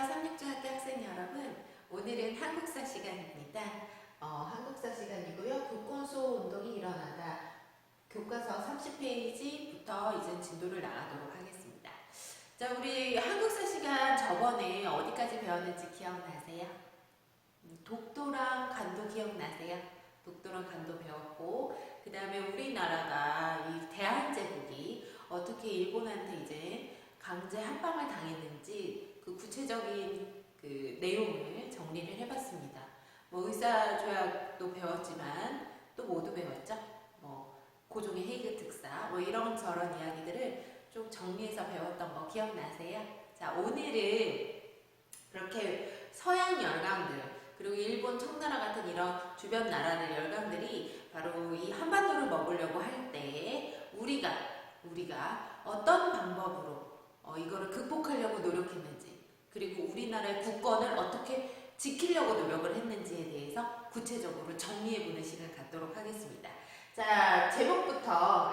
369 학교 학생 여러분, 오늘은 한국사 시간입니다. 한국사 시간이고요. 국권수호 운동이 일어나다. 교과서 30페이지부터 이제 진도를 나가도록 하겠습니다. 자, 우리 한국사 시간 저번에 어디까지 배웠는지 기억나세요? 독도랑 간도 기억나세요? 독도랑 간도 배웠고, 그 다음에 우리나라가 이 대한제국이 어떻게 일본한테 이제 강제 합방을 당했는지 그 구체적인 그 내용을 정리를 해봤습니다. 뭐 의사조약도 배웠지만 또 모두 배웠죠. 뭐 고종의 헤이그 특사 뭐 이런 저런 이야기들을 좀 정리해서 배웠던 거 기억나세요? 자, 오늘은 그렇게 서양 열강들 그리고 일본, 청나라 같은 이런 주변 나라들 열강들이 바로 이 한반도를 먹으려고 할 때 우리가 어떤 방법으로 이거를 극복하려고 노력했는지, 그리고 우리나라의 국권을 어떻게 지키려고 노력을 했는지에 대해서 구체적으로 정리해보는 시간 갖도록 하겠습니다. 자, 제목부터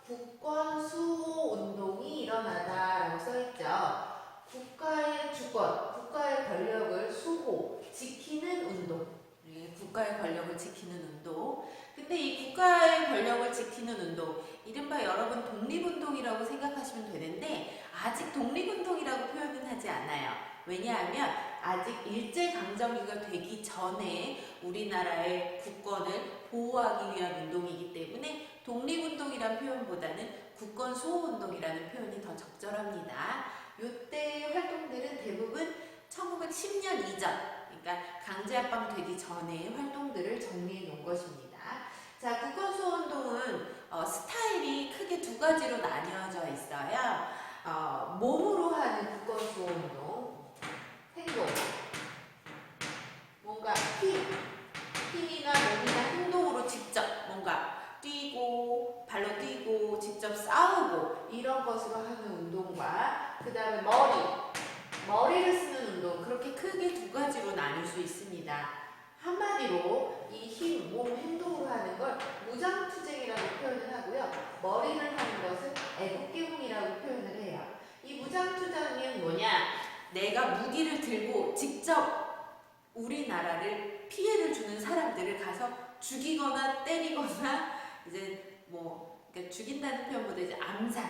국권 수호 운동이 일어나다라고 써있죠. 국가의 주권, 국가의 권력을 수호, 지키는 운동. 국가의 권력을 지키는 운동. 근데 이 국가의 권력을 지키는 운동, 이른바 여러분 독립운동이라고 생각하시면 되는데 아직 독립운동이라고 표현은 하지 않아요. 왜냐하면 아직 일제강점기가 되기 전에 우리나라의 국권을 보호하기 위한 운동이기 때문에 독립운동이라는 표현보다는 국권수호운동이라는 표현이 더 적절합니다. 이때 활동들은 대부분 1910년 이전, 그러니까 강제합방 되기 전의 활동들을 정리해 놓은 것입니다. 자, 국권수호운동은 스타일이 크게 두 가지로 나뉘어져 있어요. 몸으로 하는 국권수호운동, 행동, 뭔가 힘이나 몸이나 행동으로 직접 뭔가 뛰고 발로 뛰고 직접 싸우고 이런 것으로 하는 운동과 그 다음에 머리를 쓰는 운동, 그렇게 크게 두 가지로 나눌 수 있습니다. 한마디로 이 힘, 몸, 행동으로 하는 걸 무장투쟁이라고 표현을 하고요. 머리를 하는 것은 애국개몽이라고 표현을 해요. 이 무장투쟁은 뭐냐? 내가 무기를 들고 직접 우리나라를 피해를 주는 사람들을 가서 죽이거나 때리거나 이제 뭐 그러니까 죽인다는 표현보다 이제 암살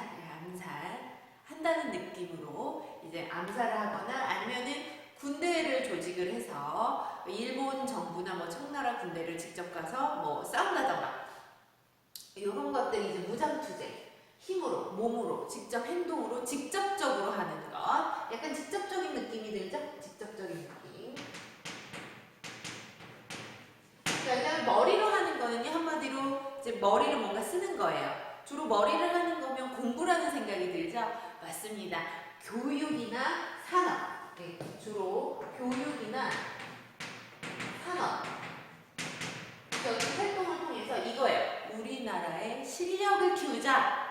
한다는 느낌으로 이제 암살을 하거나 아니면은 군대를 조직을 해서 일본 정부나 뭐 청나라 군대를 직접 가서 뭐 싸운다던가 이런 것들이 이제 무장투쟁, 힘으로, 몸으로, 직접 행동으로, 직접적으로 하는 것. 약간 직접적인 느낌이 들죠? 직접적인 느낌. 자, 그다음에 머리로 하는 거는요, 한마디로 이제 머리를 뭔가 쓰는 거예요. 주로 머리를 하는 거면 공부라는 생각이 들죠? 맞습니다. 교육이나 산업. 네, 주로 교육이나 산업. 여기 활동을 통해서 이거예요. 우리나라의 실력을 키우자.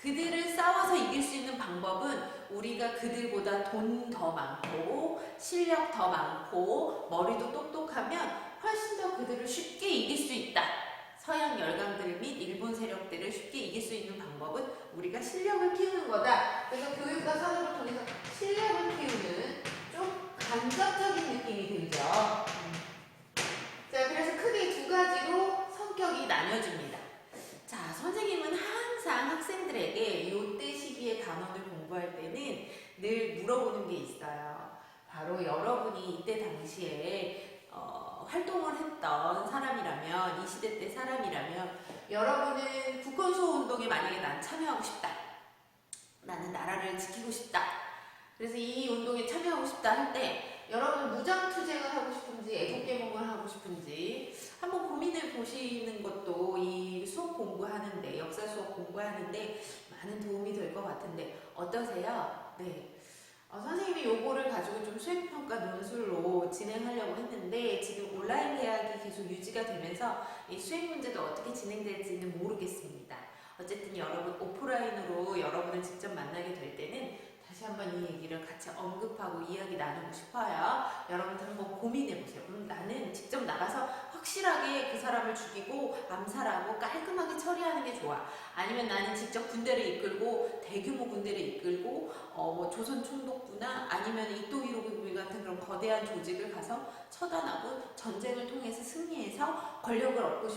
그들을 싸워서 이길 수 있는 방법은 우리가 그들보다 돈 더 많고 실력 더 많고 머리도 똑똑하면 훨씬 더 그들을 쉽게 이길 수 있다. 서양 열강들 및 일본 세력들을 쉽게 이길 수 있는 방법은 우리가 실력을 키우는 거다. 그래서 교육과 산업을 통해서 실력을 키우는 좀 간접적인 느낌이 들죠. 자, 그래서 크게 두 가지로 성격이 나뉘어집니다. 자, 선생님은 항상 학생들에게 이때 시기에 단원을 공부할 때는 늘 물어보는 게 있어요. 바로 여러분이 이때 당시에 활동을 했던 사람이라면, 이 시대 때 사람이라면 여러분은 국권수호 운동에 만약에 난 참여하고 싶다. 나는 나라를 지키고 싶다. 그래서 이 운동에 참여하고 싶다 할 때 여러분 무장투쟁을 하고 싶은지 애국개몽을 하고 싶은지 한번 고민해 보시는 것도 이 수업 공부하는데, 역사 수업 공부하는데 많은 도움이 될 것 같은데 어떠세요? 네. 선생님이 요거를 가지고 좀 수행평가 논술로 진행하려고 했는데 지금 온라인 계약이 계속 유지가 되면서 이 수행 문제도 어떻게 진행될지는 모르겠습니다. 어쨌든 여러분 오프라인으로 여러분을 직접 만나게 될 때는 다시 한번 이 얘기를 같이 언급하고 이야기 나누고 싶어요. 여러분들 한번 고민해 보세요. 나는 직접 나가서 확실하게 그 사람을 죽이고 암살하고 깔끔하게 처리하는 게 좋아. 아니면 나는 직접 군대를 이끌고 대규모 군대를 이끌고 뭐 조선 총독부나 아니면 이토 히로부미 같은 그런 거대한 조직을 가서 처단하고 전쟁을 통해서 승리해서 권력을 얻고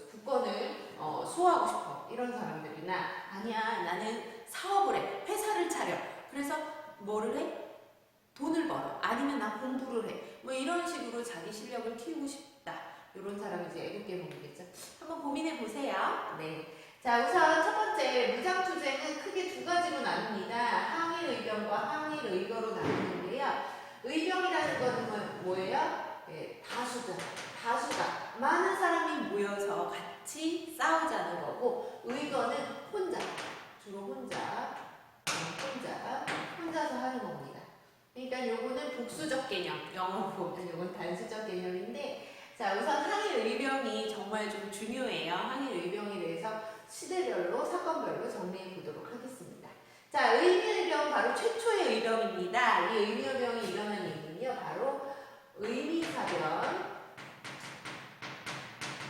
국권을 수호하고 싶어. 이런 사람들이나 아니야 나는 사업을 해. 회사를 차려. 그래서 뭐를 해? 돈을 벌어. 아니면 나 공부를 해. 뭐 이런 식으로 자기 실력을 키우고 싶다. 이런 사람이 이제 애국계몽이겠죠. 한번 고민해 보세요. 네. 자, 우선 첫 번째 무장투쟁은 크게 두 가지로 나눕니다. 항일의병과 항일의거로 나누는데요. 의병이라는 것은 뭐예요? 네, 다수가 많은 사람이 모여서 같이 싸우자는 거고, 의거는 주로 혼자서 하는 겁니다. 그러니까 요거는 복수적 개념, 영어로 보면 요건 단수적 개념인데, 자, 우선 항일의병이 정말 좀 중요해요. 항일의병에 대해서 시대별로, 사건별로 정리해 보도록 하겠습니다. 자, 의미의병 바로 최초의 의병입니다. 이 의미의병이 일어난 이유는요, 바로 의미사변,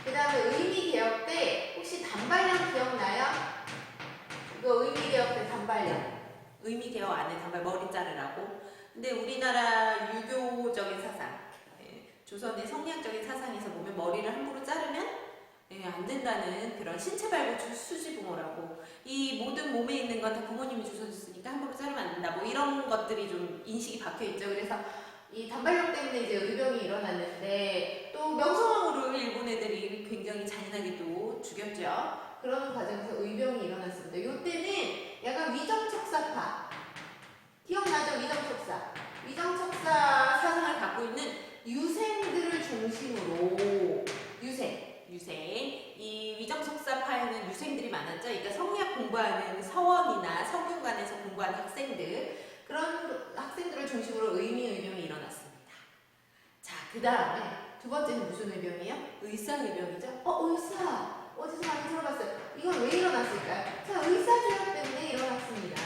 그 다음에 의미개혁 때 혹시 단발령 기억나요? 이거 의미개혁 때 단발령. 의미개혁 안에 단발 머리 자르라고. 근데 우리나라 유교적인 사상, 조선의 성리학적인 사상에서 보면 머리를 함부로 자르면 안 된다는 그런 신체발부 수지부모라고, 이 모든 몸에 있는 건 다 부모님이 주셔줬으니까 함부로 자르면 안 된다. 뭐 이런 것들이 좀 인식이 박혀 있죠. 그래서 이 단발령 때문에 이제 의병이 일어났는데 또 명성황후를 일본 애들이 굉장히 잔인하게도 죽였죠. 그런 과정에서 의병이 일어났습니다. 이때는 약간 위정척사파 기억나죠? 위정척사 사상을 갖고 있는 유생들을 중심으로 이 위정척사파에는 유생들이 많았죠. 그러니까 성리학 공부하는 서원이나 성균관에서 공부하는 학생들, 그런 학생들을 중심으로 의미의병이 일어났습니다. 자, 그 다음에 두 번째는 무슨 의병이에요? 의사의병이죠. 의사 어디서 많이 들어봤어요. 이건 왜 일어났을까요? 자, 의사조약 때문에 일어났습니다.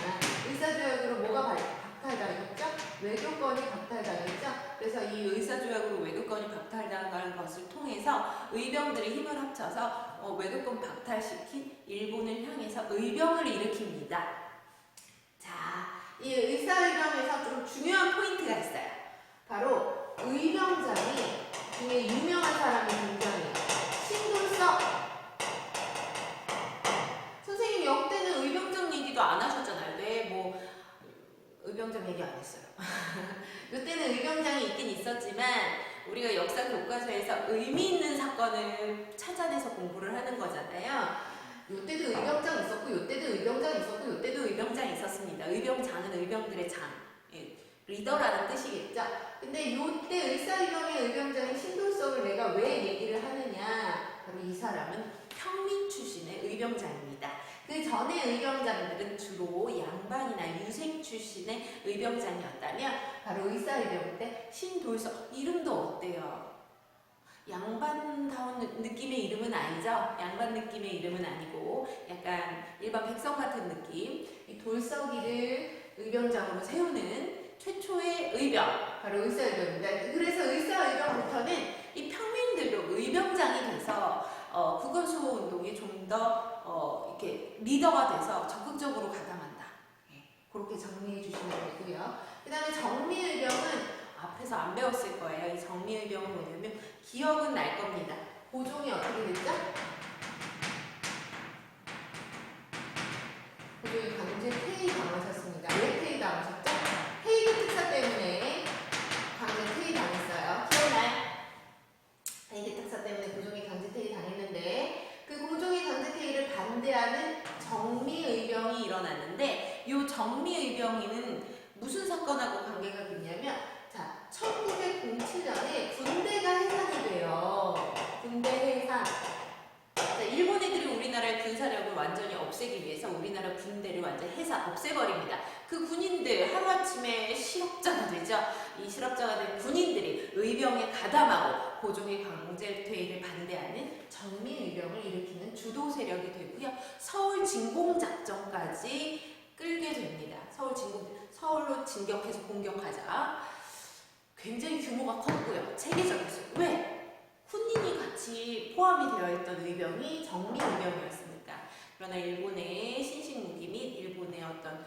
의사조약으로 뭐가 박탈당했죠? 외교권이 박탈당했죠? 그래서 이 의사조약으로 외교권이 박탈당하는 것을 통해서 의병들이 힘을 합쳐서 외교권 박탈시킨 일본을 향해서 의병을 일으킵니다. 자, 이 의사의병에서 좀 중요한 포인트가 있어요. 바로 의병장이 중에 유명한 사람이 등장해요. 신돌석. 선생님 역대는 의병장 얘기도 안 하셨잖아요. 네, 뭐 의병장 얘기 안 했어요. 이때는 의병장이 있긴 있었지만 우리가 역사 교과서에서 의미 있는 사건을 찾아내서 공부를 하는 거잖아요. 이때도 의병장 있었고, 이때도 의병장 있었고, 이때도 의병장 있었습니다. 의병장은 의병들의 장, 리더라는 뜻이겠죠. 근데 이때 의사의병의 의병장인 신돌석을 내가 왜 얘기를 하느냐? 바로 이 사람은 평민 출신의 의병장입니다. 그 전에 의병장들은 주로 양반이나 유생 출신의 의병장이었다면 바로 의사의병 때 신돌석, 이름도 어때요? 양반다운 느낌의 이름은 아니죠? 양반 느낌의 이름은 아니고 약간 일반 백성 같은 느낌. 이 돌석이를 의병장으로 세우는 최초의 의병, 바로 의사의병입니다. 그래서 의사의병부터는 이 평민들도 의병장이 돼서 국원수호 운동에 좀 더 이렇게 리더가 돼서 적극적으로 가담한다. 그렇게 정리해 주시면 되고요. 그 다음에 정리의병은 앞에서 안 배웠을 거예요. 이 정리의병은 뭐냐면 기억은 날 겁니다. 고종이 어떻게 됐죠? 고종이 강제 퇴위당하셨습니다. 왜 퇴위당하셨죠? 헤이그 특사 때문에 강제 퇴위당했어요. 기억나요? 헤이그 특사 때문에 고종이 강제 퇴위당했는데 그 고종의 강제 퇴위를 반대하는 정리의병이 일어났는데 이 정리의병이는 무슨 사건하고 관계가 있냐면 자, 1907년에 군대가 해산이 돼요. 군대 해산. 자, 일본 애들이 우리나라의 군사력을 완전히 없애기 위해서 우리나라 군대를 완전 없애버립니다. 그 군인들 하루아침에 실업자가 되죠. 이 실업자가 된 군인들이 의병에 가담하고 고종의 강제 퇴위를 반대하는 정미의병을 일으키는 주도 세력이 되고요. 서울 진공작전까지 끌게 됩니다. 서로 진격해서 공격하자. 굉장히 규모가 컸고요. 체계적이었어요. 왜? 훈민이 같이 포함이 되어 있던 의병이 정리 의병이었으니까. 그러나 일본의 신식 무기 및 일본의 어떤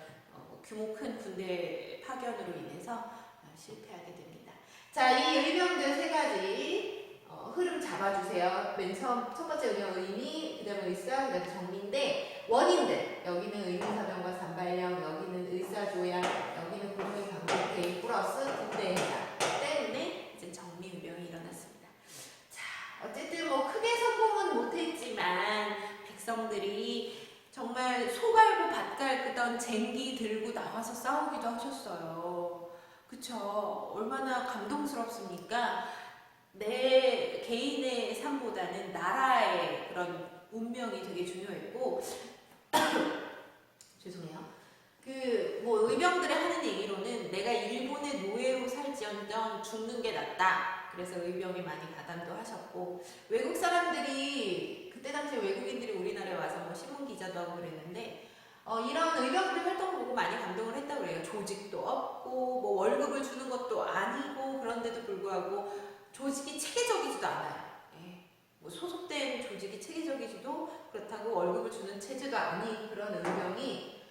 규모 큰 군대 파견으로 인해서 실패하게 됩니다. 자, 이 의병들 세 가지 흐름 잡아주세요. 맨 첫 번째 의병 의미, 그 다음에 의사, 그 다음에 정리인데 원인들, 여기는 의무사병과 산발령, 여기는 의사조약, 여기는 공무원 방송 개입 플러스 군대 해당 때문에 이제 정리 의병이 일어났습니다. 자, 어쨌든 뭐 크게 성공은 못했지만 백성들이 정말 소 갈고 밭 갈구던 쟁기 들고 나가서 싸우기도 하셨어요. 그쵸? 얼마나 감동스럽습니까? 내 개인의 삶보다는 나라의 그런 운명이 되게 중요했고 죄송해요. 뭐 의병들이 하는 얘기로는 내가 일본의 노예로 살지언정 죽는 게 낫다. 그래서 의병이 많이 가담도 하셨고 외국 사람들이 그때 당시에 외국인들이 우리나라에 와서 뭐 신문 기자도 하고 그랬는데 이런 의병들의 활동을 보고 많이 감동을 했다고 그래요. 조직도 없고 뭐 월급을 주는 것도 아니고 그런데도 불구하고 조직이 체계적이지도 않아요. 예. 뭐 소속된 조직이 체계적이지도 그렇다고 월급을 주는 체제도 아닌 그런 의병이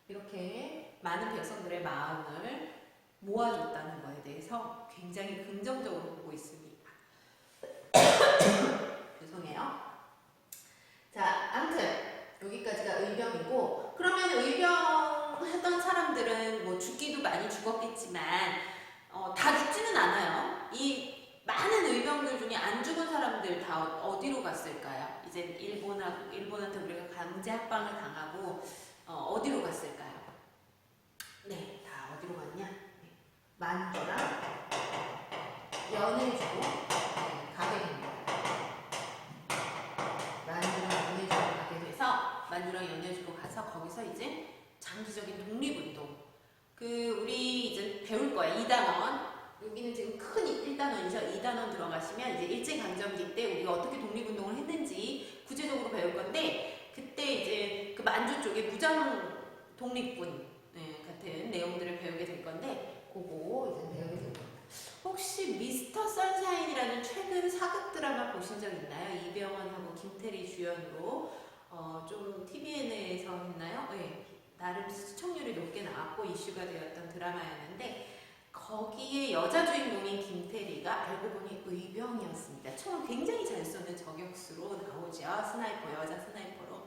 이렇게 많은 백성들의 마음을 모아줬다는 것에 대해서 굉장히 긍정적으로 보고 있습니다. 죄송해요. 자, 아무튼 여기까지가 의병이고 그러면 의병 했던 사람들은 뭐 죽기도 많이 죽었겠지만 다 죽지는 않아요. 이 많은 의병들 중에 안 죽은 사람들 다 어디로 갔을까요? 이제 일본한테 우리가 강제 합방을 당하고 어디로 갔을까요? 네, 다 어디로 갔냐? 네, 만주랑 연해주로 가게 됩니다. 만주랑 연해주로 가게 돼서 만주랑 연해주로 가서 거기서 이제 장기적인 독립운동 우리 이제 배울 거야. 2단원 여기는 지금 큰 1단원이죠. 2단원 들어가시면 이제 일제강점기 때 우리가 어떻게 독립운동을 했는지 구체적으로 배울 건데 그때 이제 그 만주 쪽에 무장 독립군 같은 내용들을 배우게 될 건데 그거 이제 배우게 될 겁니다. 혹시 미스터 선샤인이라는 최근 사극 드라마 보신 적 있나요? 이병헌하고 김태리 주연으로 좀 TVN에서 했나요? 네. 나름 시청률이 높게 나왔고 이슈가 되었던 드라마였는데 거기에 여자 주인공인 김태리가 알고 보니 의병이었습니다. 총을 굉장히 잘 쏘는 저격수로 나오죠. 스나이퍼, 여자 스나이퍼로.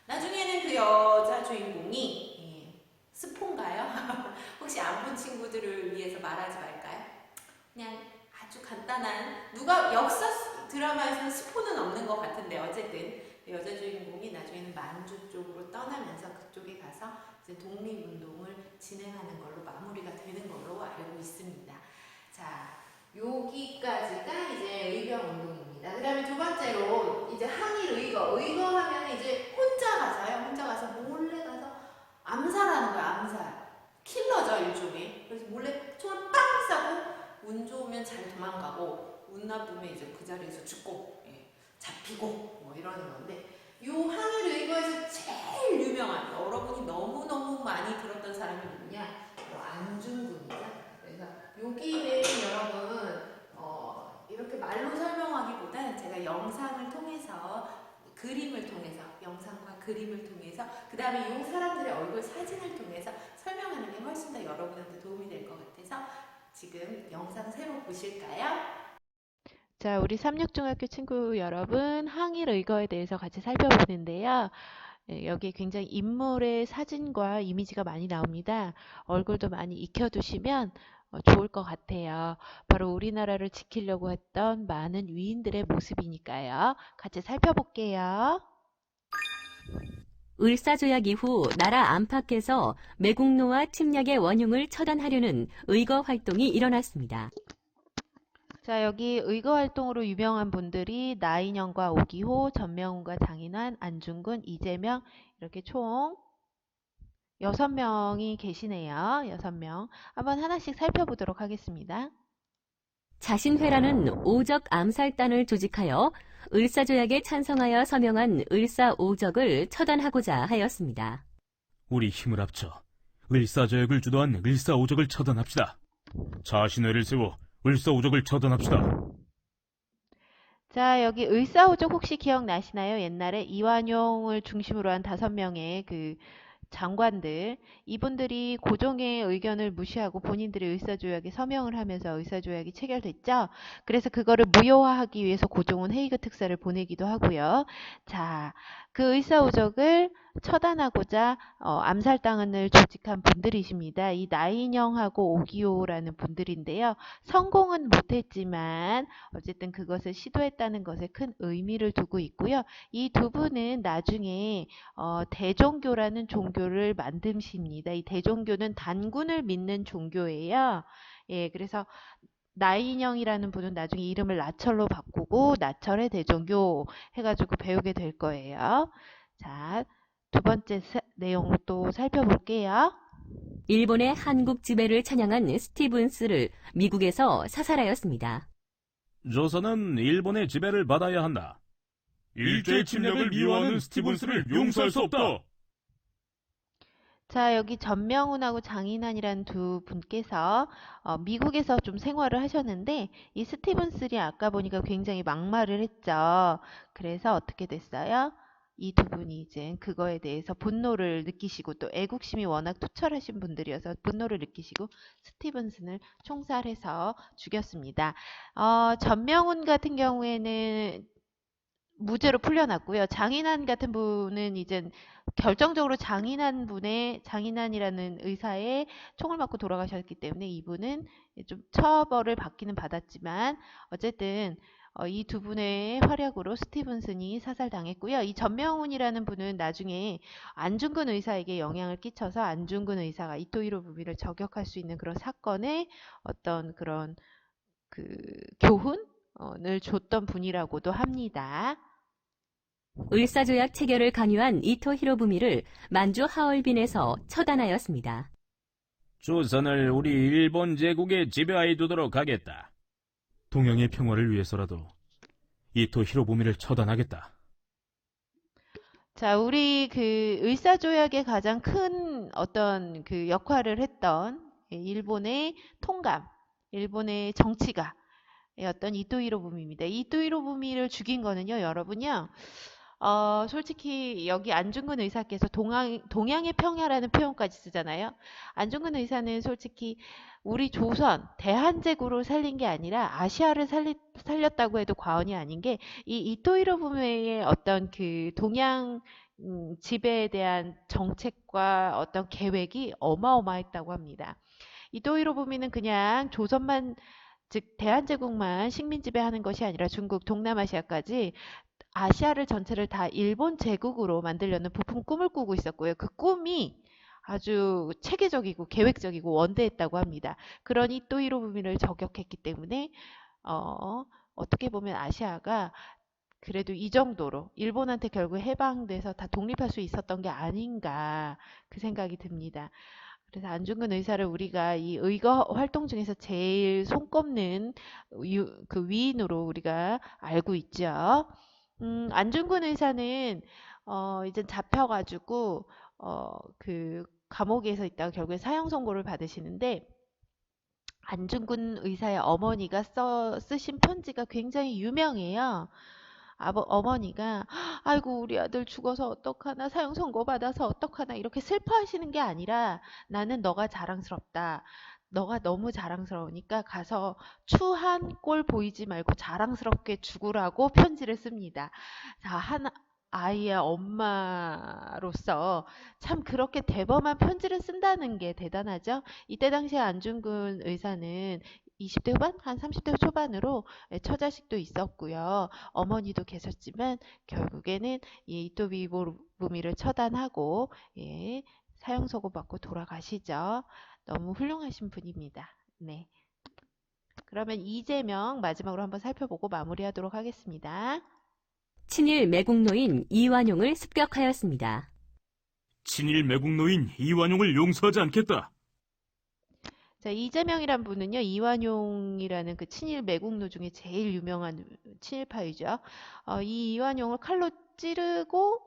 나중에는 그 여자 주인공이 스폰가요? 혹시 안 본 친구들을 위해서 말하지 말까요? 그냥 아주 간단한 누가 역사 드라마에서는 스폰은 없는 것 같은데 어쨌든 여자 주인공이 나중에는 만주 쪽으로 떠나면서 그쪽에 가서 이제 독립운동을 진행하는 걸로 마무리가 되는 걸로 알고 있습니다. 자, 여기까지가 이제 의병운동입니다. 그 다음에 두 번째로 이제 항일 의거. 의거 하면 이제 혼자 가서요. 혼자 가서 몰래 가서 암살하는 거야. 암살. 킬러죠, 일종의. 그래서 몰래 총을 빵 쏴고 운 좋으면 잘 도망가고 운 나쁘면 이제 그 자리에서 죽고 잡히고 뭐 이러는 건데 요 항일 의거에서 제일 유명한 여러분이 너무너무 많이 들었던 사람이 누구냐? 안중근이죠. 그래서 여기는 여러분 이렇게 말로 설명하기보다는 제가 영상을 통해서 그림을 통해서 영상과 그림을 통해서 그 다음에 이 사람들의 얼굴 사진을 통해서 설명하는 게 훨씬 더 여러분한테 도움이 될 것 같아서 지금 영상 새로 보실까요? 자, 우리 삼육중학교 친구 여러분, 항일 의거에 대해서 같이 살펴보는데요. 여기 굉장히 인물의 사진과 이미지가 많이 나옵니다. 얼굴도 많이 익혀두시면 좋을 것 같아요. 바로 우리나라를 지키려고 했던 많은 위인들의 모습이니까요. 같이 살펴볼게요. 을사조약 이후 나라 안팎에서 매국노와 침략의 원흉을 처단하려는 의거 활동이 일어났습니다. 자, 여기 의거 활동으로 유명한 분들이 나인현과 오기호, 전명훈과 장인환, 안중근, 이재명 이렇게 총 6명이 계시네요. 6명. 한번 하나씩 살펴보도록 하겠습니다. 자신회라는 오적 암살단을 조직하여 을사조약에 찬성하여 서명한 을사오적을 처단하고자 하였습니다. 우리 힘을 합쳐 을사저역을 주도한 을사오적을 처단합시다. 자신회를 세워 을사오적을 처단합시다. 자, 여기 을사오적 혹시 기억나시나요? 옛날에 이완용을 중심으로 한 5명의 그 장관들, 이분들이 고종의 의견을 무시하고 본인들의 의사조약에 서명을 하면서 의사조약이 체결됐죠. 그래서 그거를 무효화하기 위해서 고종은 헤이그 특사를 보내기도 하고요. 자, 그 의사오적을 처단하고자 암살당을 조직한 분들이십니다. 이 나인영하고 오기호라는 분들인데요. 성공은 못했지만 어쨌든 그것을 시도했다는 것에 큰 의미를 두고 있고요. 이 두 분은 나중에 대종교라는 종교를 만드십니다. 이 대종교는 단군을 믿는 종교예요. 예, 그래서 나인영이라는 분은 나중에 이름을 나철로 바꾸고 나철의 대종교 해가지고 배우게 될 거예요. 자, 두 번째 내용 또 살펴볼게요. 일본의 한국 지배를 찬양한 스티븐스를 미국에서 사살하였습니다. 조선은 일본의 지배를 받아야 한다. 일제 침략을 미워하는 스티븐스를 용서할 수 없다. 자, 여기 전명훈하고 장인환이라는 두 분께서 미국에서 좀 생활을 하셨는데 이 스티븐스이 아까 보니까 굉장히 막말을 했죠. 그래서 어떻게 됐어요? 이 두 분이 이제 그거에 대해서 분노를 느끼시고 또 애국심이 워낙 투철하신 분들이어서 분노를 느끼시고 스티븐슨을 총살해서 죽였습니다. 전명훈 같은 경우에는 무죄로 풀려났고요. 장인환 같은 분은 이제 결정적으로 장인환이라는 의사의 총을 맞고 돌아가셨기 때문에 이분은 좀 처벌을 받기는 받았지만 어쨌든 이 두 분의 활약으로 스티븐슨이 사살당했고요. 이 전명훈이라는 분은 나중에 안중근 의사에게 영향을 끼쳐서 안중근 의사가 이토 히로부미를 저격할 수 있는 그런 사건에 어떤 그런 그 교훈을 줬던 분이라고도 합니다. 을사조약 체결을 강요한 이토 히로부미를 만주 하얼빈에서 처단하였습니다. 조선을 우리 일본 제국의 지배하에 두도록 하겠다. 동양의 평화를 위해서라도 이토 히로부미를 처단하겠다. 자, 우리 그 을사조약의 가장 큰 어떤 그 역할을 했던 일본의 통감, 일본의 정치가 였던 이토 히로부미입니다. 이토 히로부미를 죽인 거는요, 여러분요. 솔직히 여기 안중근 의사께서 동양의 평야라는 표현까지 쓰잖아요. 안중근 의사는 솔직히 우리 조선, 대한제국을 살린 게 아니라 아시아를 살렸다고 해도 과언이 아닌 게 이 이토 히로부미의 어떤 그 동양 지배에 대한 정책과 어떤 계획이 어마어마했다고 합니다. 이토 히로부미는 그냥 조선만 즉 대한제국만 식민 지배하는 것이 아니라 중국, 동남아시아까지 아시아를 전체를 다 일본 제국으로 만들려는 부푼 꿈을 꾸고 있었고요. 그 꿈이 아주 체계적이고 계획적이고 원대했다고 합니다. 그러니 또 히로부미를 저격했기 때문에 어떻게 보면 아시아가 그래도 이 정도로 일본한테 결국 해방돼서 다 독립할 수 있었던 게 아닌가 그 생각이 듭니다. 그래서 안중근 의사를 우리가 이 의거 활동 중에서 제일 손꼽는 그 위인으로 우리가 알고 있죠. 안중근 의사는 이제 잡혀가지고 그 감옥에서 있다가 결국에 사형 선고를 받으시는데 안중근 의사의 어머니가 쓰신 편지가 굉장히 유명해요. 어머니가 아이고 우리 아들 죽어서 어떡하나 사형 선고 받아서 어떡하나 이렇게 슬퍼하시는 게 아니라 나는 너가 자랑스럽다. 너가 너무 자랑스러우니까 가서 추 한 꼴 보이지 말고 자랑스럽게 죽으라고 편지를 씁니다. 자, 아이의 엄마로서 참 그렇게 대범한 편지를 쓴다는 게 대단하죠. 이때 당시에 안중근 의사는 20대 후반? 한 30대 초반으로 처자식도 있었고요. 어머니도 계셨지만 결국에는 이 이토비부미를 처단하고 사형 선고 받고 돌아가시죠. 너무 훌륭하신 분입니다. 네. 그러면 이재명 마지막으로 한번 살펴보고 마무리하도록 하겠습니다. 친일 매국노인 이완용을 습격하였습니다. 친일 매국노인 이완용을 용서하지 않겠다. 자, 이재명이란 분은요, 이완용이라는 그 친일 매국노 중에 제일 유명한 친일파이죠. 이 이완용을 칼로 찌르고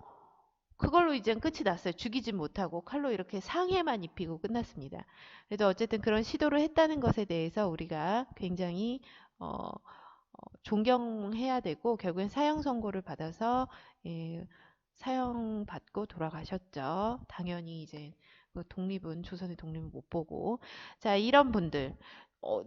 그걸로 이제 끝이 났어요. 죽이지 못하고 칼로 이렇게 상해만 입히고 끝났습니다. 그래도 어쨌든 그런 시도를 했다는 것에 대해서 우리가 굉장히 존경해야 되고 결국엔 사형 선고를 받아서 예, 사형받고 돌아가셨죠. 당연히 이제 그 독립은 조선의 독립은 못 보고 자 이런 분들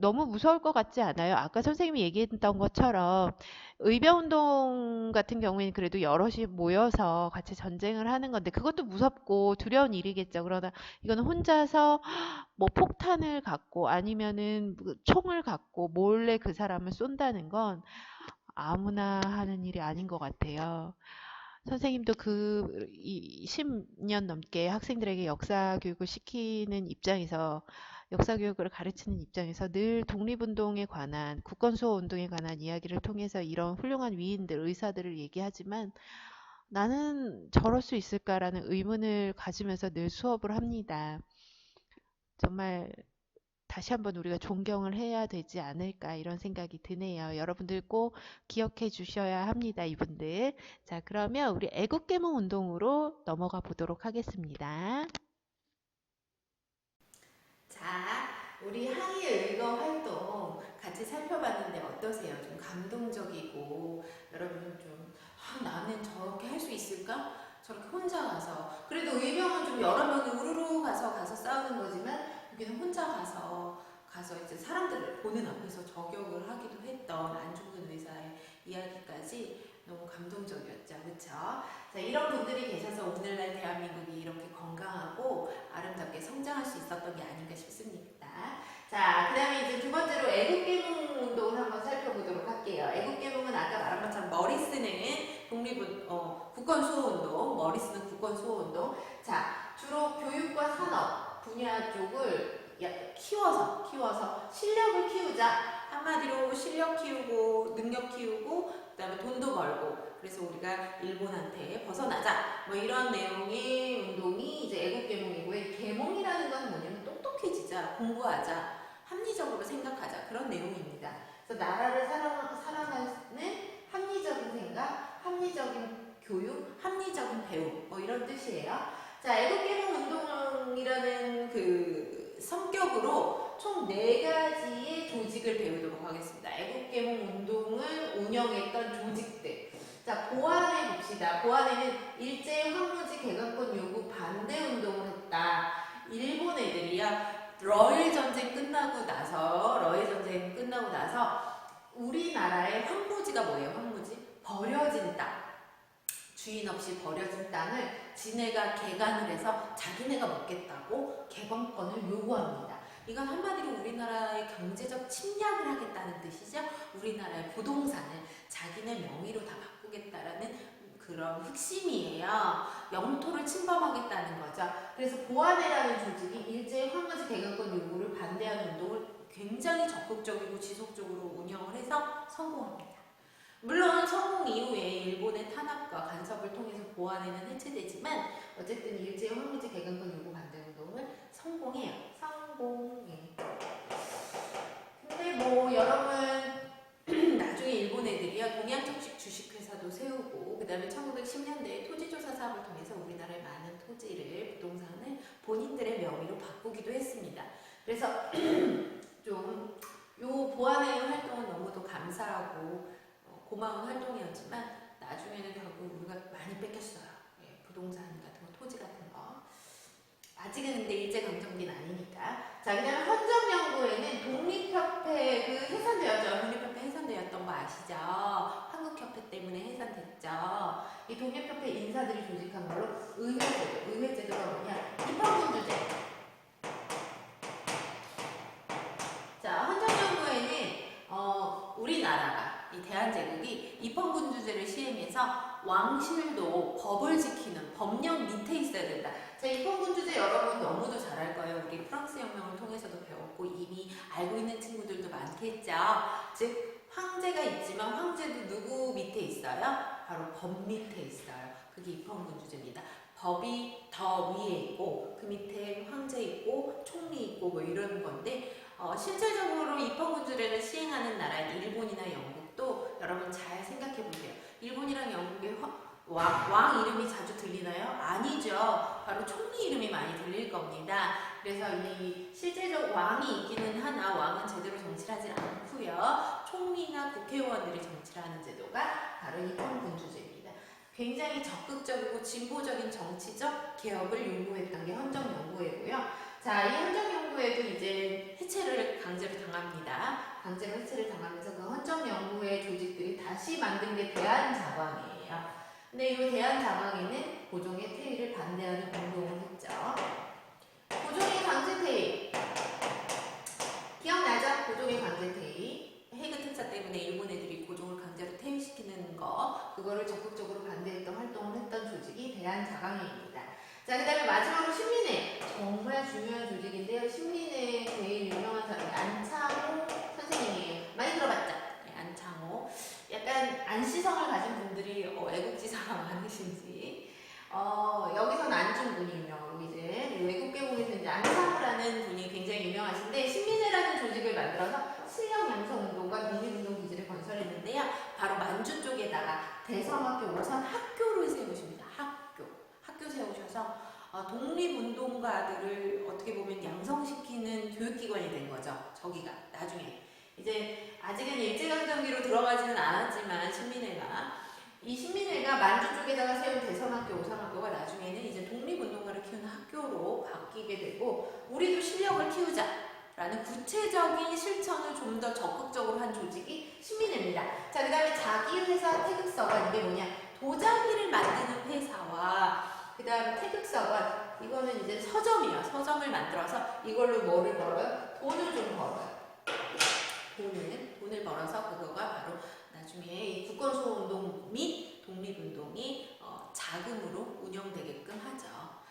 너무 무서울 것 같지 않아요? 아까 선생님이 얘기했던 것처럼 의병운동 같은 경우에는 그래도 여럿이 모여서 같이 전쟁을 하는 건데 그것도 무섭고 두려운 일이겠죠. 그러나 이거는 혼자서 뭐 폭탄을 갖고 아니면은 총을 갖고 몰래 그 사람을 쏜다는 건 아무나 하는 일이 아닌 것 같아요. 선생님도 그 10년 넘게 학생들에게 역사 교육을 시키는 입장에서 역사 교육을 가르치는 입장에서 늘 독립운동에 관한 국권수호 운동에 관한 이야기를 통해서 이런 훌륭한 위인들, 의사들을 얘기하지만 나는 저럴 수 있을까라는 의문을 가지면서 늘 수업을 합니다. 정말 다시 한번 우리가 존경을 해야 되지 않을까 이런 생각이 드네요. 여러분들 꼭 기억해 주셔야 합니다. 이분들. 자, 그러면 우리 애국계몽 운동으로 넘어가 보도록 하겠습니다. 자, 우리 항의 의거 활동 같이 살펴봤는데 어떠세요? 좀 감동적이고 여러분은 좀 나는 저렇게 할 수 있을까? 저렇게 혼자 가서 그래도 의병은 좀 여러 명이 우르르 가서 싸우는 거지만 여기는 혼자 가서 이제 사람들을 보는 앞에서 저격을 하기도 했던 안중근 의사의 이야기까지 너무 감동적이었죠. 그렇죠? 자, 이런 분들이 계셔서 오늘날 대한민국이 이렇게 건강하고 아름답게 성장할 수 있었던 게 아닌가 싶습니다. 자, 그 다음에 이제 두 번째로 애국계몽 운동을 한번 살펴보도록 할게요. 애국계몽은 아까 말한 것처럼 머리 쓰는 국권수호운동, 머리 쓰는 국권수호운동. 자, 주로 교육과 산업 분야 쪽을 키워서 실력을 키우자. 한마디로 실력 키우고 능력 키우고 그다음에 돈도 벌고 그래서 우리가 일본한테 벗어나자 뭐 이런 내용의 운동이 이제 애국계몽이고요. 이 계몽이라는 건 뭐냐면 똑똑해지자, 공부하자, 합리적으로 생각하자 그런 내용입니다. 그래서 나라를 사랑하는 합리적인 생각, 합리적인 교육, 합리적인 배움 뭐 이런 뜻이에요. 자, 애국계몽 운동이라는 그 성격으로 총 4가지의 조직을 배우도록 하겠습니다. 애국계몽 운동을 운영했던 조직들. 자, 보안해 봅시다. 보안에는 일제 황무지 개간권 요구 반대 운동을 했다. 일본 애들이야. 러일 전쟁 끝나고 나서 우리나라의 황무지가 뭐예요? 황무지? 버려진 땅. 주인 없이 버려진 땅을 지네가 개간을 해서 자기네가 먹겠다고 개방권을 요구합니다. 이건 한마디로 우리나라의 경제적 침략을 하겠다는 뜻이죠. 우리나라의 부동산을 자기네 명의로 다 바꾸겠다라는 그런 흑심이에요. 영토를 침범하겠다는 거죠. 그래서 보안회라는 조직이 일제의 황무지 개간권 요구를 반대하는 운동을 굉장히 적극적이고 지속적으로 운영을 해서 성공합니다. 물론 성공 이후에 일본의 탄압과 간섭을 통해서 보안회는 해체되지만 어쨌든 일제 황무지 개간권 요구 반대 운동을 성공해요. 성공해. 근데 뭐 여러분 나중에 일본 애들이야 동양적식 주식회사도 세우고 그 다음에 1910년대에 토지조사 사업을 통해서 우리나라의 많은 토지를 부동산을 본인들의 명의로 바꾸기도 했습니다. 그래서 좀 요 보안회 활동은 너무도 감사하고 고마운 활동이었지만 나중에는 결국 우리가 많이 뺏겼어요. 예, 부동산 같은 거, 토지 같은 거. 아직은 근데 일제강점기는 아니니까. 자, 그다음에 헌정연구회는 독립협회 해산되었죠. 독립협회 해산되었던 거 아시죠? 한국협회 때문에 해산됐죠. 이 독립협회 인사들이 조직한 걸로 의회제도가 뭐냐? 입헌군주제. 자, 헌정연구회는 우리나라가 이 대한제국이 입헌군주제를 시행해서 왕실도 법을 지키는 법령 밑에 있어야 된다. 자, 입헌군주제 여러분 너무도 잘 알 거예요. 우리 프랑스 혁명을 통해서도 배웠고 이미 알고 있는 친구들도 많겠죠. 즉 황제가 있지만 황제도 누구 밑에 있어요? 바로 법 밑에 있어요. 그게 입헌군주제입니다. 법이 더 위에 있고 그 밑에 황제 있고 총리 있고 뭐 이런 건데 실질적으로 입헌군주제를 시행하는 나라인 일본이나 영국도 여러분 잘 생각해 보세요. 일본이랑 영국의 왕 이름이 자주 들리나요? 아니죠. 바로 총리 이름이 많이 들릴 겁니다. 그래서 이 실제적 왕이 있기는 하나 왕은 제대로 정치를 하지 않고요. 총리나 국회의원들이 정치를 하는 제도가 바로 이 평군주제입니다. 굉장히 적극적이고 진보적인 정치적 개혁을 요구했던 게 헌정연구회고요. 자, 이 헌정연구회도 이제 해체를 강제로 당합니다. 강제로 해체를 당하면서 그 헌정연구회 조직들이 다시 만든 게 대한자광이에요. 근데 이 대한자광에는 고종의 퇴위를 반대하는 운동을 했죠. 고종의 강제퇴위. 기억나죠? 고종의 강제퇴위. 해그 특사 때문에 일본 애들이 고종을 강제로 퇴위시키는 거, 그거를 적극적으로 반대했던 활동을 했던 조직이 대한자강회입니다. 자, 그 다음에 마지막으로 신민회. 정말 중요한 조직인데요. 신민회의 제일 유명한 사람이 안창호 선생님이에요. 많이 들어봤죠? 네, 안창호. 약간 안시성을 가진 분들이 애국지사가 많으신지. 여기서는 안중근이 유명하고, 이제 외국계공에서 이제 안창호라는 분이 굉장히 유명하신데, 신민회라는 조직을 만들어서 실력 양성운동과 독립운동 기지를 건설했는데요. 바로 만주 쪽에다가 대성학교 오선 학교를 세우십니다. 학교 세우셔서 독립운동가들을 어떻게 보면 양성시키는 교육기관이 된 거죠. 저기가 나중에 이제 아직은 일제강점기로 들어가지는 않았지만 이 신민회가 만주 쪽에다가 세운 대성학교 오선학교가 나중에는 이제 독립운동가를 키우는 학교로 바뀌게 되고, 우리도 실력을 키우자라는 구체적인 실천을 좀 더 적극적으로 한 조직이 신민회입니다. 자, 그 다음에 자기 회사 태극서관, 이게 뭐냐, 도자기를 만드는 회사와 그 다음에 태극서관, 이거는 이제 서점이에요. 서점을 만들어서 이걸로 뭐를 벌어요? 돈을 좀 벌어요. 돈을 벌어서 그거가 바로 나중에 이 국권수호운동 및 독립운동이 자금으로 운영되게끔 하죠.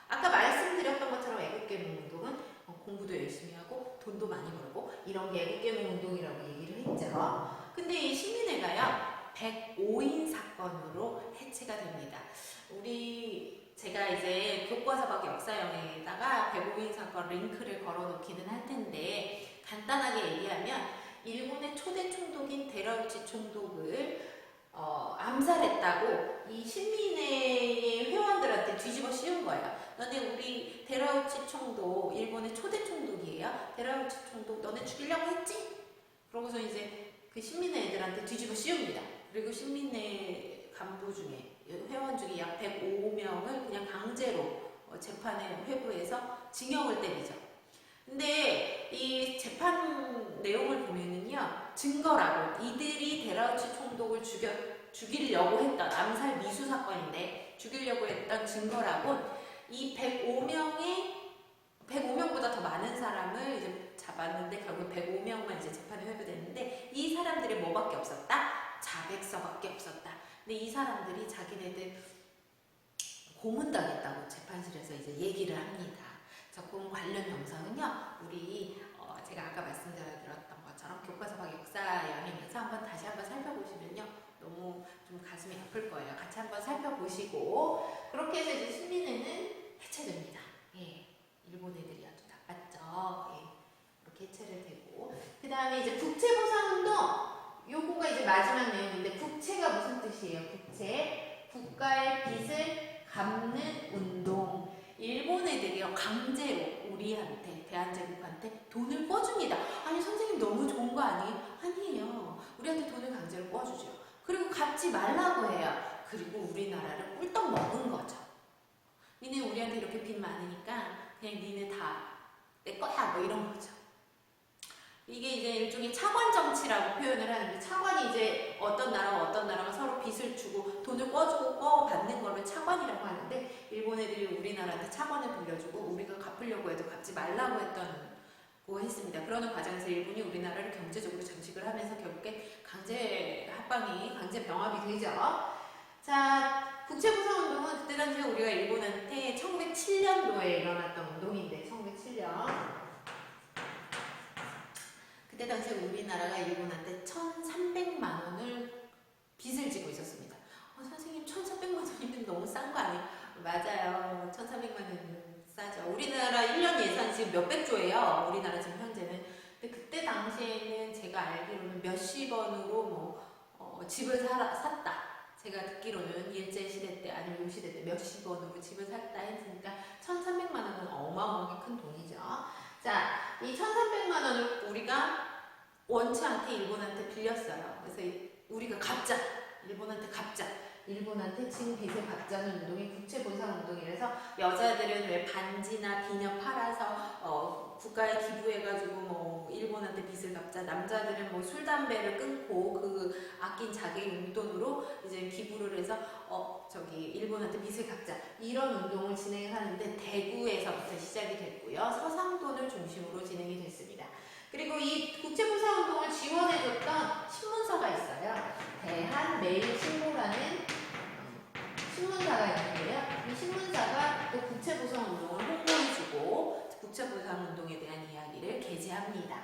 아까 말씀드렸던 것처럼 애국개몽운동은 공부도 열심히 하고 돈도 많이 벌고 이런 게 애국개몽운동이라고 얘기를 했죠. 근데 이 신민회가요, 105인 사건으로 해체가 됩니다. 제가 이제 교과서박 역사영에다가 105인 사건 링크를 걸어놓기는 할 텐데, 간단하게 얘기하면 일본의 초대 총독인 데라우치 총독을 암살했다고 이 신민회의 회원들한테 뒤집어 씌운 거예요. 너네 우리 데라우치 총독, 일본의 초대 총독이에요. 데라우치 총독 너네 죽이려고 했지? 그러고서 이제 그 신민회 애들한테 뒤집어 씌웁니다. 그리고 신민회 간부 중에, 회원 중에 약 105명을 그냥 강제로 재판에 회부해서 징역을 때리죠. 근데 이 재판 내용을 보면은요, 증거라고 이들이 데라우치 총독을 죽이려고 했던 암살 미수 사건인데 죽이려고 했던 증거라고 이 105명보다 더 많은 사람을 이제 잡았는데 결국 105명만 이제 재판에 회부됐는데, 이 사람들이 뭐밖에 없었다? 자백서밖에 없었다. 근데 이 사람들이 자기네들 고문당했다고 재판실에서 이제 얘기를 합니다. 그 관련 영상은요, 우리 제가 아까 말씀드렸던 것처럼 교과서박 역사여행에서 다시 한번 살펴보시면요, 너무 좀 가슴이 아플 거예요. 같이 한번 살펴보시고, 그렇게 해서 이제 신민회는 해체됩니다. 예, 일본 애들이 아주 나빴죠. 예, 이렇게 해체를 되고, 그 다음에 이제 국채보상운동, 요거가 이제 마지막 내용인데, 국채가 무슨 뜻이에요? 국채, 국가의 빚을 갚는 운동. 일본 애들이요, 강제로 우리한테, 대한제국한테 돈을 꿔줍니다. 아니 선생님 너무 좋은 거 아니에요? 아니에요. 우리한테 돈을 강제로 꿔주죠. 그리고 갚지 말라고 해요. 그리고 우리나라를 꿀떡 먹은 거죠. 니네 우리한테 이렇게 빚 많으니까 그냥 니네 다 내 거야, 뭐 이런 거죠. 이게 이제 일종의 차관 정치라고 표현을 하는데, 차관이 이제 어떤 나라가 서로 빚을 주고 돈을 꿔주고 꿔받는 거를 차관이라고 하는데, 일본 애들이 우리나라한테 차관을 빌려주고 우리가 갚으려고 해도 갚지 말라고 했습니다. 그러는 과정에서 일본이 우리나라를 경제적으로 장식을 하면서 결국에 강제 합방이, 강제 병합이 되죠. 자, 국채보상운동은 그때 당시에 우리가 일본한테 1907년도에 일어났던 운동인데, 1907년. 그때 당시에 우리나라가 일본한테 1,300만 원을 빚을 지고 있었습니다. 선생님 1,400만 원이면 너무 싼 거 아니에요? 맞아요. 1,400만 원은 싸죠. 우리나라 1년 예산 지금 몇백 조예요. 우리나라 지금 현재는. 근데 그때 당시에는 제가 알기로는 몇십 원으로 집을 샀다. 제가 듣기로는 일제시대 때 아니면 요 시대 때 몇십 원으로 집을 샀다 했으니까 1,300만 원은 어마어마하게 큰 돈이죠. 자, 이 1,300만 원을 우리가 원치 않게 일본한테 빌렸어요. 그래서 우리가 갚자. 일본한테 진 빚을 갚자는 운동이 국채보상운동이라서 여자들은 왜 반지나 비녀 팔아서 국가에 기부해가지고 뭐 일본한테 빚을 갚자. 남자들은 뭐 술 담배를 끊고 그 아낀 자기 용돈으로 이제 기부를 해서 일본한테 빚을 갚자. 이런 운동을 진행하는데 대구에서부터 시작이 됐고요. 서상돈을 중심으로 진행이 됐습니다. 그리고 이 국제보상운동을 지원해줬던 신문사가 있어요. 대한매일신보라는 신문사가 있는데요. 이 신문사가 또 국제보상운동을 홍보해주고 국제보상운동에 대한 이야기를 게재합니다.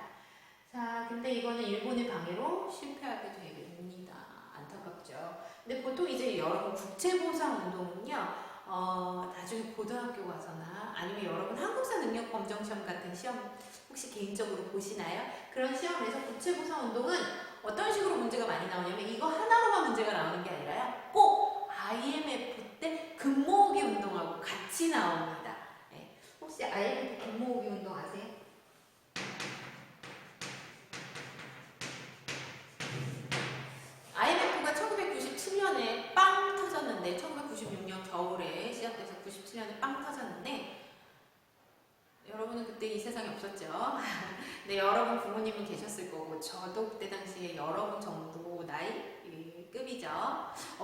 자, 근데 이거는 일본의 방해로 실패하게 됩니다. 안타깝죠. 근데 보통 이제 여러분 국제보상운동은요, 나중에 고등학교 가서나 아니면 여러분 한국사 능력검정시험 같은 시험 혹시 개인적으로 보시나요? 그런 시험에서 국제보상운동은 어떤 식으로 문제가 많이 나오냐면 이거 하나로만 문제가 나오는 게 아니라요. 꼭 IMF 때 금모으기 운동하고 같이 나옵니다. 네. 혹시 IMF 금모으기 운동 아세요? IMF가 1997년에 빵 터졌는데 1996년 겨울에 시작돼서 97년에 빵 터졌는데 여러분은 그때 이 세상에 없었죠. 네, 여러분 부모님은 계셨을 거고 저도 그때 당시에 여러분 정도 나이 급이죠.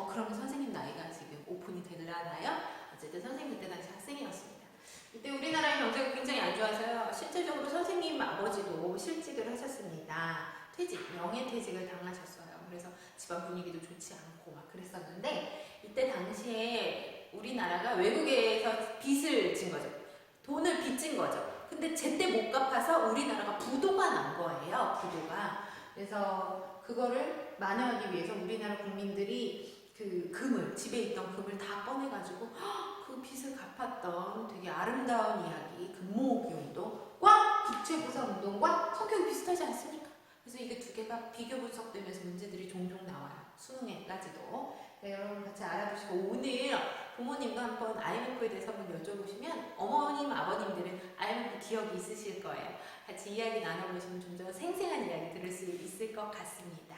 그러면 선생님 나이가 지금 오픈이 되려나요? 어쨌든 선생님 그때 당시 학생이었습니다. 이때 우리나라의 경제가 굉장히 안 좋아서요. 실질적으로 선생님 아버지도 실직을 하셨습니다. 명예퇴직을 당하셨어요. 그래서 집안 분위기도 좋지 않고 막 그랬었는데 이때 당시에 우리나라가 외국에서 빚을 진 거죠. 돈을 빚진 거죠. 근데 제때 못 갚아서 우리나라가 부도가 난 거예요. 부도가. 그래서 그거를 만회하기 위해서 우리나라 국민들이 그 금을, 집에 있던 금을 다 꺼내가지고 그 빚을 갚았던 되게 아름다운 이야기, 금모으기 운동과 국제보상운동과 성격이 비슷하지 않습니까? 그래서 이게 두 개가 비교 분석되면서 문제들이 종종 나와요. 수능에까지도. 네, 여러분 같이 알아보시고 오늘 부모님과 한번 IMF에 대해서 한번 여쭤보시면 어머님, 아버님들은 IMF 기억이 있으실 거예요. 같이 이야기 나눠보시면 좀 더 생생한 이야기 들을 수 있을 것 같습니다.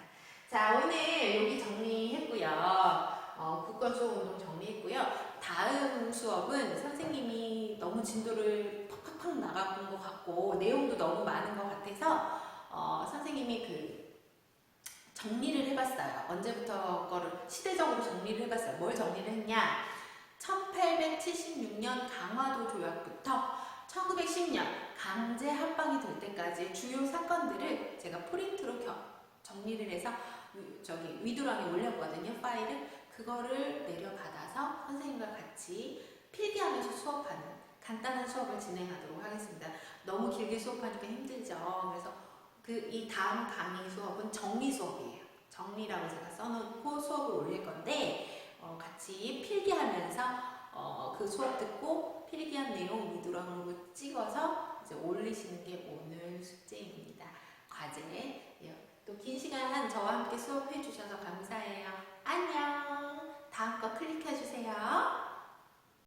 자, 오늘 여기 정리했고요. 국권수업운동 정리했고요. 다음 수업은 선생님이 너무 진도를 팍팍팍 나가본 것 같고 내용도 너무 많은 것 같아서 선생님이 그 정리를 해봤어요. 언제부터 거를 시대적으로 정리를 해봤어요. 뭘 정리를 했냐? 1876년 강화도 조약부터 1910년 강제 합방이 될 때까지 주요 사건들을 제가 프린트로 정리를 해서 위두랑에 올렸거든요. 파일을. 그거를 내려받아서 선생님과 같이 필기하면서 수업하는 간단한 수업을 진행하도록 하겠습니다. 너무 길게 수업하니까 힘들죠. 그래서 이 다음 강의 수업은 정리 수업이에요. 정리라고 제가 써놓고 수업을 올릴 건데 같이 필기하면서 그 수업 듣고 필기한 내용 위두랑으로 찍어서 이제 올리시는 게 오늘 숙제입니다. 과제. 또 긴 시간 저와 함께 수업해 주셔서 감사해요. 안녕. 다음 거 클릭해 주세요.